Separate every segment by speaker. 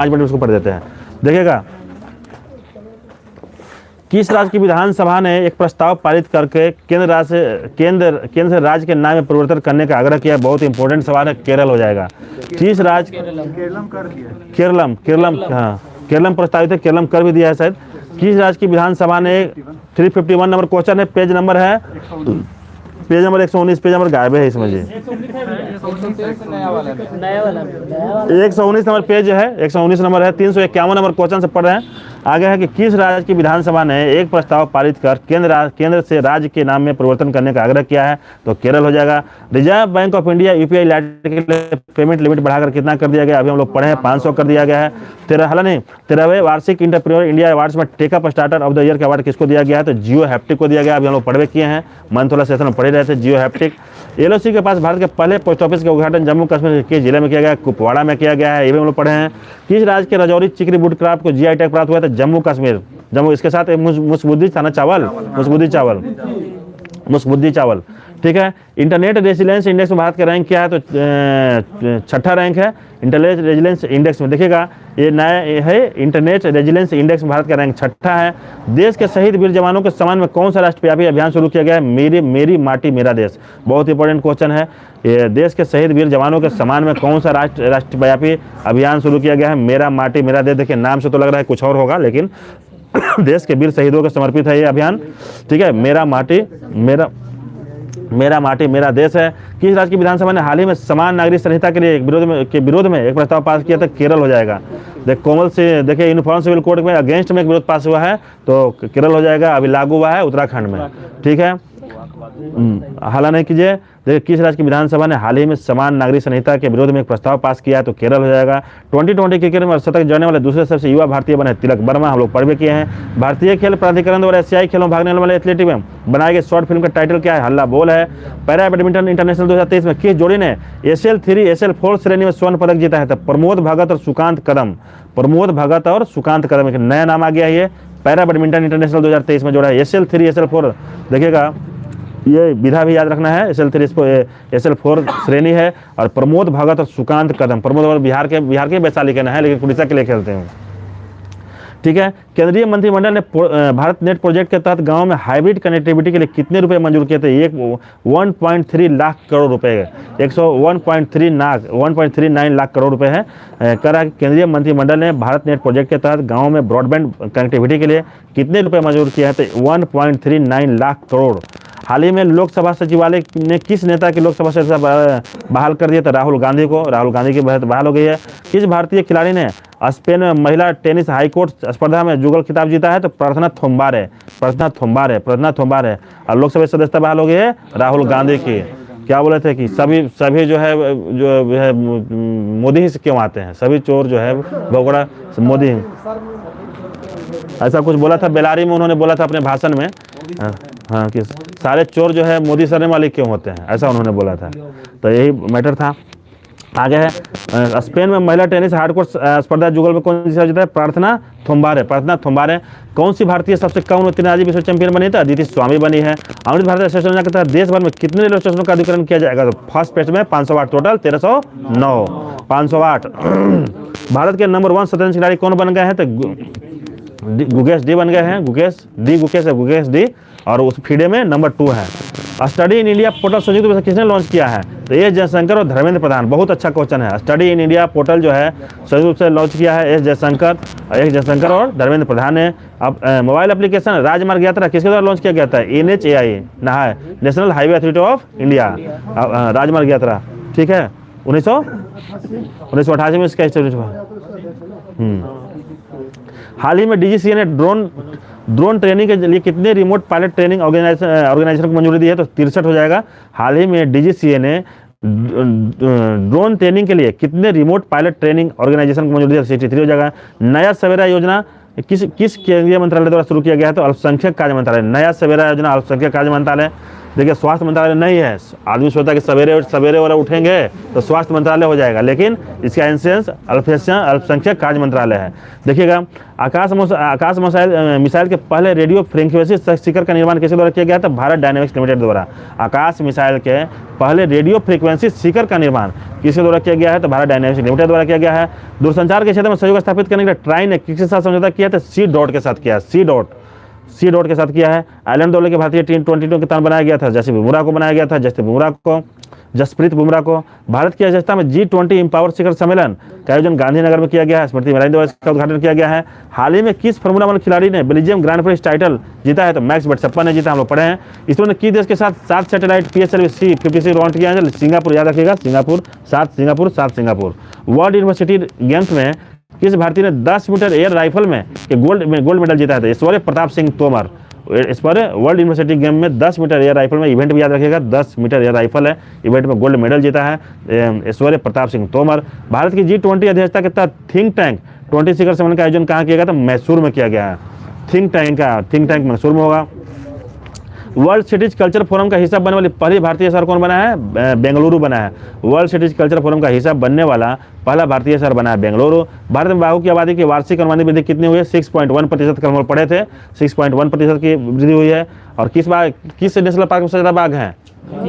Speaker 1: Minute उसको पढ़ देते हैं। देखिएगा, किस राज्य की विधानसभा ने एक प्रस्ताव पारित करके केंद्र से राज्य के नाम में परिवर्तन करने का आग्रह किया? बहुत इंपॉर्टेंट सवाल है, केरल हो जाएगा। किस राज्य? केरलम, हाँ केरलम प्रस्तावित है, केरलम कर भी दिया है शायद। किस राज्य की विधानसभा ने 351 नंबर क्वेश्चन है, पेज नंबर है, पेज नंबर 119, पेज नंबर गायब है इसमें जी, 119 नंबर पेज है, 119 नंबर है, 351 नंबर क्वेश्चन से पढ़ रहे हैं। आगे है कि किस राज्य की विधानसभा ने एक प्रस्ताव पारित कर केंद्र से राज्य के नाम में परिवर्तन करने का आग्रह किया है? तो केरल हो जाएगा। Reserve bank of India UPI light के लिए पेमेंट लिमिट बढ़ाकर कितना कर दिया गया? अभी हम लोग पढ़े हैं 500 कर दिया गया है। 13वें वार्षिक इंटरप्रेन्योर इंडिया अवार्ड्स में take up starter of the year का अवार्ड किसको दिया गया है? तो जियो हैप्टिक को दिया गया। अभी हम लोग पढ़वे किए हैं, मंथोला सेशन में पढ़े रहे थे, जियो हैप्टिक। एलओसी के पास भारत के पहले पोस्ट ऑफिस का उद्घाटन जम्मू कश्मीर के जिले में किया गया, कुपवाड़ा में किया गया है, ये भी हम लोग पढ़े हैं। किस राज्य के राजौरी चिकरी वुड क्राफ्ट को जीआई टैग प्राप्त हुआ था? जम्मू कश्मीर, जम्मू। इसके साथ मुसबुद्दी था ना, चावल, मुसबुद्दी चावल, ठीक है। इंटरनेट रेजिलेंस इंडेक्स में भारत का रैंक क्या है? तो 6ठा रैंक है इंटरनेट रेजिलेंस इंडेक्स में। देखिएगा, ये नया है, इंटरनेट रेजिलेंस इंडेक्स में भारत का रैंक 6ठा है। देश के शहीद वीर जवानों के सम्मान में कौन सा राष्ट्रव्यापी अभियान शुरू किया गया है? मेरी माटी मेरा देश। बहुत इंपॉर्टेंट क्वेश्चन है। ये देश के शहीद वीर जवानों के सम्मान में कौन सा राष्ट्रव्यापी अभियान शुरू किया गया है? मेरा माटी मेरा देश। देखिए, नाम से तो लग रहा है कुछ और होगा, लेकिन देश के वीर शहीदों को समर्पित है ये अभियान, ठीक है। मेरा माटी मेरा देश है। किस राज्य की विधानसभा ने हाल ही में समान नागरिक संहिता के लिए विरोध में एक प्रस्ताव पास किया था? केरल हो जाएगा। कोमल से देखिए, यूनिफॉर्म सिविल कोड में अगेंस्ट में एक विरोध पास हुआ है, तो केरल हो जाएगा। अभी लागू हुआ है उत्तराखंड में, ठीक है। हाला नहीं कीजिए। देखिए, किस राज्य की विधानसभा ने हाल ही में समान नागरिक संहिता के विरोध में एक प्रस्ताव पास किया है? तो केरल हो जाएगा। 2020 क्रिकेट में शतक जड़ने वाले दूसरे सबसे युवा भारतीय बने तिलक वर्मा, हम लोग पढ़ भी किए हैं। भारतीय खेल प्राधिकरण द्वारा एशियाई खेलों में भागने वाले एथलेटिक में बनाए गए शॉर्ट फिल्म का टाइटल क्या है? हल्ला बोल है। पैरा बैडमिंटन इंटरनेशनल 2023 में किस जोड़ी ने SL3 SL4 श्रेणी में स्वर्ण पदक जीता है? तो प्रमोद भगत और सुकांत कदम। एक नया नाम आ गया है, ये पैरा बैडमिंटन इंटरनेशनल 2023 में जोड़ा है SL3 SL4। देखिएगा, ये विधा भी याद रखना है, SL4 श्रेणी है। और प्रमोद भगत और सुकांत कदम, प्रमोद भगत बिहार के वैशाली के ना है, लेकिन उड़ीसा के लिए खेलते हैं, ठीक है। केंद्रीय मंत्रिमंडल ने भारत नेट प्रोजेक्ट के तहत गांव में हाइब्रिड कनेक्टिविटी के लिए कितने रुपए मंजूर किए थे? 1.3 लाख करोड़ रुपए, 1.39 लाख करोड़ रुपए है। कह रहा है कि केंद्रीय मंत्रिमंडल ने भारत नेट प्रोजेक्ट के तहत गांव में ब्रॉडबैंड कनेक्टिविटी के लिए कितने रुपए मंजूर किए हैं? तो 1.39 लाख करोड़। हाल ही में लोकसभा सचिवालय ने किस नेता की लोकसभा सदस्य बहाल कर दिया था? राहुल गांधी को। राहुल गांधी की बहाल हो गई है। किस भारतीय खिलाड़ी ने स्पेन में महिला टेनिस हाईकोर्ट स्पर्धा में जुगल खिताब जीता है? तो प्रार्थना थोम्बारे। और लोकसभा सदस्यता बहाल हो गई है राहुल गांधी की। क्या बोले थे कि सभी जो है मोदी ही से क्यों आते हैं, सभी चोर जो है भगोड़ा मोदी, ऐसा कुछ बोला था बेलारी में, उन्होंने बोला था अपने भाषण में। हाँ, कि सारे चोर जो है मोदी सरने वाले क्यों होते हैं, ऐसा उन्होंने बोला था। तो यही मैटर था। आगे है, स्पेन में महिला टेनिस हार्डकोर्ट स्पर्धा जुगल में कौन सा जीता है? प्रार्थना थोम्बारे। कौन सी भारतीय सबसे कम उत्तीर्ण विश्व चैंपियन बनी थी? अदिति स्वामी बनी है। अमृत भारत एक्सप्रेस योजना के तहत देश भर में कितने रेलवे स्टेशनों का अधिग्रहण किया जाएगा? तो फर्स्ट फेज में 508, टोटल 1309, 508। भारत के नंबर 1 शतरंज खिलाड़ी कौन बन गए हैं? तो गुकेश डी बन गए हैं। गुकेश डी। और उस फीडे में नंबर 2 है। स्टडी इन इंडिया पोर्टल संयुक्त रूप से किसने लॉन्च किया है? तो एस जयशंकर और धर्मेंद्र प्रधान। बहुत अच्छा क्वेश्चन है। स्टडी इन इंडिया पोर्टल जो है संयुक्त रूप से लॉन्च किया है एस जयशंकर और धर्मेंद्र प्रधान ने। अब मोबाइल एप्लीकेशन राजमार्ग यात्रा किसके द्वारा लॉन्च किया गया था? NHAI national highway authority of India, राजमार्ग यात्रा, ठीक है। 1988 में इसका एस्टेब्लिश हुआ। हाल ही में DGCA ने ड्रोन ट्रेनिंग के लिए कितने रिमोट पायलट ट्रेनिंग ऑर्गेनाइजेशन को मंजूरी दी है? तो 63 हो जाएगा। हाल ही में DGCA ने ड्रोन ट्रेनिंग के लिए कितने रिमोट पायलट ट्रेनिंग ऑर्गेनाइजेशन को मंजूरी दी है? 63 हो जाएगा। नया सवेरा योजना किस केंद्रीय मंत्रालय द्वारा शुरू किया गया है? तो अल्पसंख्यक कार्य मंत्रालय। नया सवेरा योजना अल्पसंख्यक कार्य मंत्रालय। देखिए स्वास्थ्य मंत्रालय नहीं है, आदमी सोचता है कि सवेरे सवेरे वाला उठेंगे तो स्वास्थ्य मंत्रालय हो जाएगा, लेकिन इसका इंसेंस अल्पसंख्यक कार्य मंत्रालय है। देखिएगा आकाश मिसाइल के पहले रेडियो फ्रीक्वेंसी शिखर का निर्माण किसके द्वारा किया गया था? भारत डायनेमिक्स लिमिटेड द्वारा। आकाश मिसाइल के पहले रेडियो फ्रीक्वेंसी शिखर का निर्माण किसके द्वारा किया गया है? तो भारत डायनेमिक्स लिमिटेड द्वारा किया गया है। दूरसंचार के क्षेत्र में सहयोग स्थापित करने के लिए ट्राई ने किसके साथ समझौता किया था? सी डॉट के साथ किया है, सी डॉट के साथ किया है। आइलैंड दौरे के भारतीय T20 कप्तान बनाया गया था, जसप्रीत बुमराह को। भारत की अध्यक्षता में G20 एम्पावर शिखर सम्मेलन का आयोजन गांधीनगर में किया गया है, स्मृति ईरानी द्वारा इसका उद्घाटन किया गया है। हाल ही में किस फार्मूला 1 खिलाड़ी ने बेल्जियम ग्रांड प्रिक्स टाइटल जीता है? तो मैक्स वर्स्टेपन ने जीता, हम लोग पढ़े हैं। इसरो ने किस देश के साथ 7 सैटेलाइट PSLV-C-56 लॉन्च किया है? सिंगापुर, याद रखिएगा, सिंगापुर। वर्ल्ड यूनिवर्सिटी गेम्स में किस भारतीय ने 10 मीटर एयर राइफल में गोल्ड मेडल जीता है? ऐश्वर्य प्रताप सिंह तोमर। इस पर वर्ल्ड यूनिवर्सिटी गेम में 10 मीटर एयर राइफल में इवेंट भी याद रखिएगा, 10 मीटर एयर राइफल है, इवेंट में गोल्ड मेडल जीता है ऐश्वर्य प्रताप सिंह तोमर। भारत की G20 अध्यक्षता के तहत थिंक टैंक 20 शिखर सम्मेलन का आयोजन कहाँ किया गया? तो मैसूर में किया गया है। थिंक टैंक मैसूर में होगा। वर्ल्ड सिटीज कल्चर फोरम का हिस्सा बनने वाली पहली भारतीय शहर कौन बना है? बेंगलुरु बना है। वर्ल्ड सिटीज कल्चर फोरम का हिस्सा बनने वाला पहला भारतीय शहर बना है बेंगलुरु। भारत में बाघों की आबादी की वार्षिक अनुमानित वृद्धि कितनी हुई है? 6.1% कल हम पढ़े थे, 6.1% की वृद्धि हुई है। और किस नेशनल पार्क में सबसे ज्यादा बाघ हैं?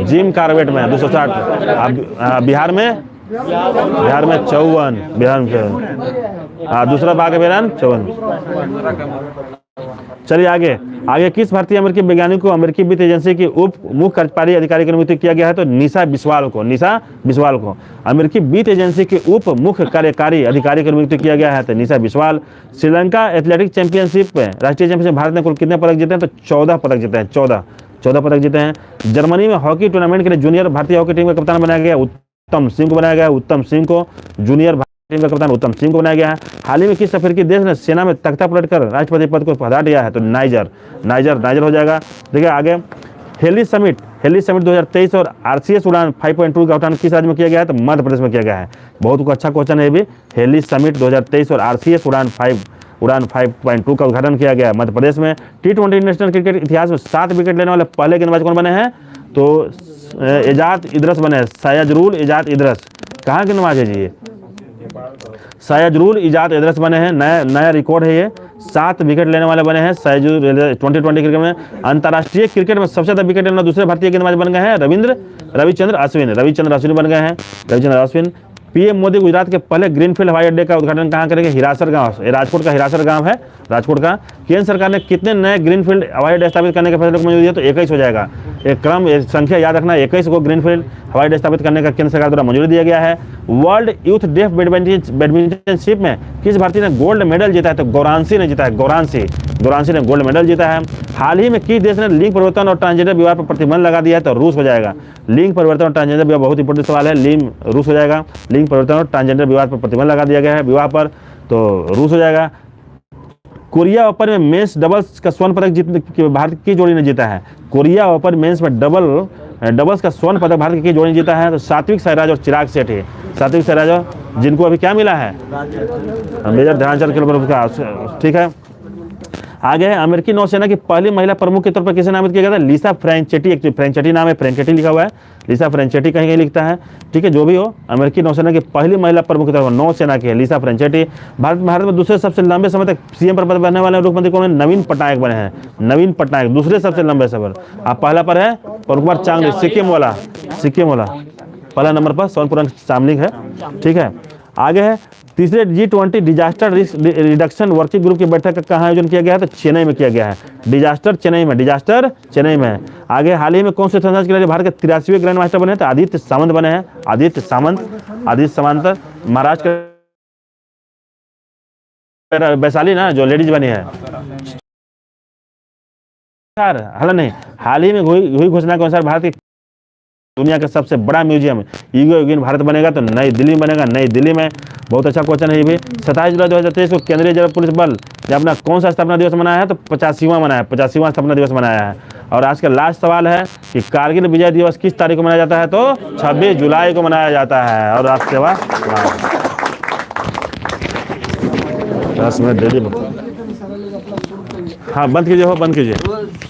Speaker 1: जिम कार्बेट में 260। बिहार में 54, दूसरा बाघ है बिहार 54। चलिए आगे किस भारतीय अमेरिकी वैज्ञानिक को अमेरिकी वित्त एजेंसी की उप मुख्य कार्यकारी अधिकारी की नियुक्ति किया गया है? तो निशा बिस्वाल को अमेरिकी वित्त एजेंसी के उप मुख्य कार्यकारी अधिकारी की नियुक्ति किया गया है, तो निशा बिस्वाल। श्रीलंका एथलेटिक चैंपियनशिप में, राष्ट्रीय चैंपियनशिप भारत ने कुल कितने पदक जीते हैं? तो 14 पदक जीते हैं, 14 पदक जीते हैं। जर्मनी में हॉकी टूर्नामेंट के लिए जूनियर भारतीय हॉकी टीम का कप्तान बनाया गया उत्तम सिंह को, जूनियर टीम का कप्तान उत्तम सिंह को बनाया गया है। हाल ही में किस अफ्रीकी देश ने सेना में तख्ता पलटकर राष्ट्रपति पद को हटा दिया है? तो नाइजर हो जाएगा। देखिए आगे हेली समिट 2023 और RCS उड़ान 5.2 का उड़ान किस राज्य में किया गया है? तो मध्य प्रदेश में किया गया है। बहुत अच्छा क्वेश्चन है ये भी। हेली समिट 2023 और RCS उड़ान 5.2 का उद्घाटन किया गया है मध्य प्रदेश में। T20 इंटरनेशनल क्रिकेट इतिहास में 7 विकेट लेने वाले पहले गेंदबाज कौन बने हैं? तो एजाज इदरस बने हैं, सयाजुल एजाज इदरस। कहाँ गेंदबाज है जी? सयाजुल इजाद इदरस बने हैं। नया रिकॉर्ड है ये, 7 विकेट लेने वाले बने हैं सयाजुल। 2020 क्रिकेट में अंतर्राष्ट्रीय क्रिकेट में सबसे ज्यादा विकेट लेने दूसरे भारतीय गेंदबाज बन गए हैं रविचंद्र अश्विन बन गए हैं। पीएम मोदी गुजरात के पहले ग्रीनफील्ड हवाई अड्डे का उद्घाटन कहाँ करेंगे? हिरासर गांव, राजकोट का हिरासर गांव है, राजकोट का। केंद्र सरकार ने कितने नए ग्रीनफील्ड हवाई अड्डे स्थापित करने के फैसले को मंजूरी दी है? तो 21 हो जाएगा। एक संख्या याद रखना, 21 को ग्रीनफील्ड हवाई अड्डे स्थापित करने का केंद्र सरकार द्वारा मंजूरी दिया गया है। वर्ल्ड यूथ डेफ बैडमिंटनशिप में किस भारतीय ने गोल्ड मेडल जीता है? तो गौरांशी ने जीता है, गौरांशी ने गोल्ड मेडल जीता है। हाल ही में किस देश ने लिंग परिवर्तन और ट्रांसजेंडर विवाह पर प्रतिबंध लगा दिया है? तो रूस हो जाएगा। लिंग परिवर्तन और ट्रांसजेंडर विवाह बहुत इंपॉर्टेंट सवाल है, रूस हो जाएगा। लिंग परिवर्तन और ट्रांसजेंडर विवाह पर प्रतिबंध लगा दिया गया है विवाह पर, तो रूस हो जाएगा। कोरिया ओपन में मेंस डबल्स का स्वर्ण पदक भारत की जोड़ी ने जीता है। कोरिया ओपन मेंस में डबल्स का स्वर्ण पदक भारत की जोड़ी ने जीता है। तो सात्विक साईराज और चिराग शेट्टी, जिनको अभी क्या मिला है? मेजर ध्यानचंद खेल पुरस्कार, ठीक है। आगे है अमेरिकी नौसेना की पहली महिला प्रमुख के तौर पर किसे नामित किया गया था? लिसा फ्रेंचेटी, फ्रेंचेटी नाम है, फ्रेंचेटी लिखा हुआ है, लिसा फ्रेंचेटी कहीं लिखता है, ठीक है। जो भी हो, अमेरिकी नौसेना की पहली महिला प्रमुख के तौर पर नौसेना की लिसा फ्रेंचेटी। भारत में दूसरे सबसे लंबे समय तक CM पर बनने वाले मुख्यमंत्री कौन है? नवीन पटनायक बने हैं, नवीन पटनायक दूसरे सबसे लंबे समय। आप पहला पर है पवन कुमार चांगली, सिक्किम वाला पहला नंबर पर सोनपुर चामलिंग है, ठीक है। आगे है तीसरे G20 disaster risk reduction working group की बैठक का कहाँ आयोजन किया गया है? तो चेन्नई में किया गया है। डिजास्टर चेन्नई में। आगे हाल ही में कौन से संस्थान के लिए भारत के 83वें ग्रैंड मास्टर बने हैं? तो आदित्य सामंत बने हैं, आदित्य सामंत महाराष्ट्र के वैशाली ना, जो लेडीज बनी है। हाल ही में हुई घोषणा के अनुसार भारत की दुनिया का सबसे बड़ा म्यूजियम ईगो यूगिन भारत बनेगा, तो नई दिल्ली बनेगा, नई दिल्ली में। बहुत अच्छा क्वेश्चन है ये भी। 27 जुलाई 2023 को केंद्रीय जल पुलिस बल ने अपना कौन सा स्थापना दिवस मनाया है? तो 85वां स्थापना दिवस मनाया है। और आज का लास्ट सवाल है कि कारगिल विजय दिवस किस तारीख को मनाया जाता है? तो 26 जुलाई को मनाया जाता है। और राष्ट्र सेवा 10 मिनट दे दी। हाँ बंद कीजिए।